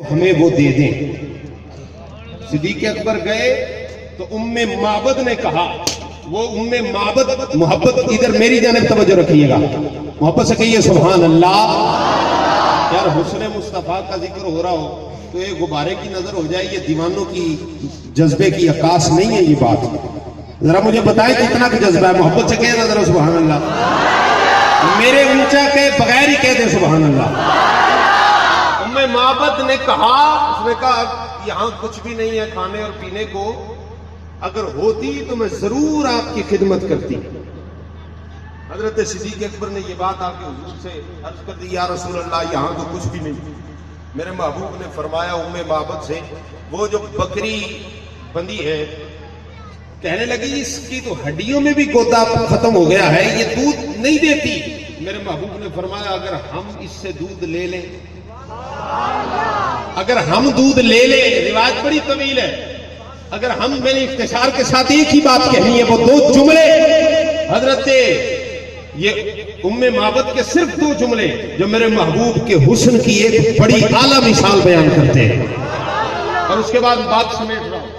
ہمیں وہ دے دیں۔ صدیق اکبر گئے تو معبد نے کہا، وہ معبد، محبت ادھر میری جانب توجہ رکھیے گا، محبت سے کہیے سبحان اللہ۔ یار حسن مصطفیٰ کا ذکر ہو رہا ہو تو یہ غبارے کی نظر ہو جائے، یہ دیوانوں کی جذبے کی عکاس نہیں ہے یہ بات۔ ذرا مجھے بتائیں کتنا کا جذبہ ہے، محبت سے کہے نا ذرا سبحان اللہ، میرے اونچا کے بغیر ہی کہہ دیں سبحان اللہ۔ معبد نے کہا، اس نے کہا یہاں کچھ بھی نہیں ہے کھانے اور پینے کو، اگر ہوتی تو میں ضرور آپ کی خدمت کرتی۔ حضرت صدیق اکبر نے یہ بات آپ کے حضور سے عرض کر دی، یا رسول اللہ یہاں تو کچھ بھی نہیں۔ میرے محبوب نے فرمایا معبد سے، وہ جو بکری بندی ہے، کہنے لگی اس کی تو ہڈیوں میں بھی گودا ختم ہو گیا ہے، یہ دودھ نہیں دیتی۔ میرے محبوب نے فرمایا اگر ہم اس سے دودھ لے لیں، اگر ہم دودھ لے لیں، روایت بڑی طویل ہے، اگر ہم، میں نے اختصار کے ساتھ ایک ہی بات کہنی ہے، وہ دو جملے حضرت یہ معبد کے صرف دو جملے جو میرے محبوب کے حسن کی ایک بڑی اعلیٰ مثال بیان کرتے ہیں، اور اس کے بعد بات سمیٹ رہا ہوں۔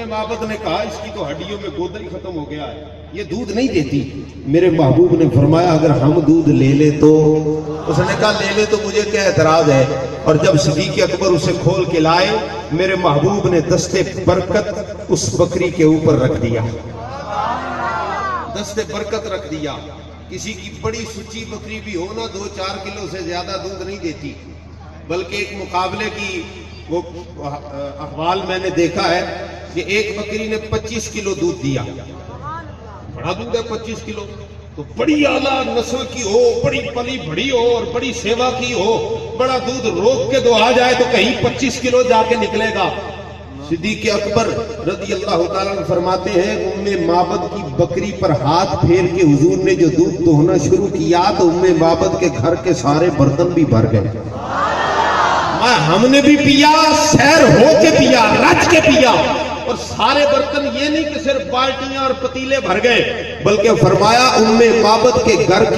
معبد نے کہا اس کی تو ہڈیوں میں گودا ہی ختم ہو گیا ہے، یہ دودھ نہیں دیتی۔ میرے محبوب نے فرمایا اگر ہم دودھ لے لے تو، اس نے کہا لے لے تو مجھے کیا اعتراض ہے۔ اور جب صدیق اکبر اسے کھول کے لائے، میرے محبوب نے دستے برکت اس بکری کے اوپر رکھ دیا، دستے برکت رکھ دیا۔ کسی کی بڑی سچی بکری بھی ہو نا، 2-4 کلو سے زیادہ دودھ نہیں دیتی، بلکہ ایک مقابلے کی وہ احوال میں نے دیکھا ہے کہ ایک بکری نے 25 کلو دودھ دیا، بڑا دودھ ہے 25 کلو، تو بڑی اعلیٰ نسل کی ہو، بڑی پلی بڑی ہو اور بڑی سیوا کی ہو، بڑا دودھ روک کے دہا جائے تو کہیں 25 کلو جا کے نکلے گا۔ صدیق اکبر رضی اللہ تعالیٰ عنہ فرماتے ہیں معبد کی بکری پر ہاتھ پھیر کے حضور نے جو دودھ دوہنا شروع کیا تو معبد کے گھر کے سارے برتن بھی بھر گئے۔ ہم نے بھی پیا، سیر ہو کے پیا، رچ کے پیا، اور سارے برتن یہ نہیں کہ صرف بالٹیاں اور پتیلے بھر گئے، بلکہ فرمایا معبد کے گھر کی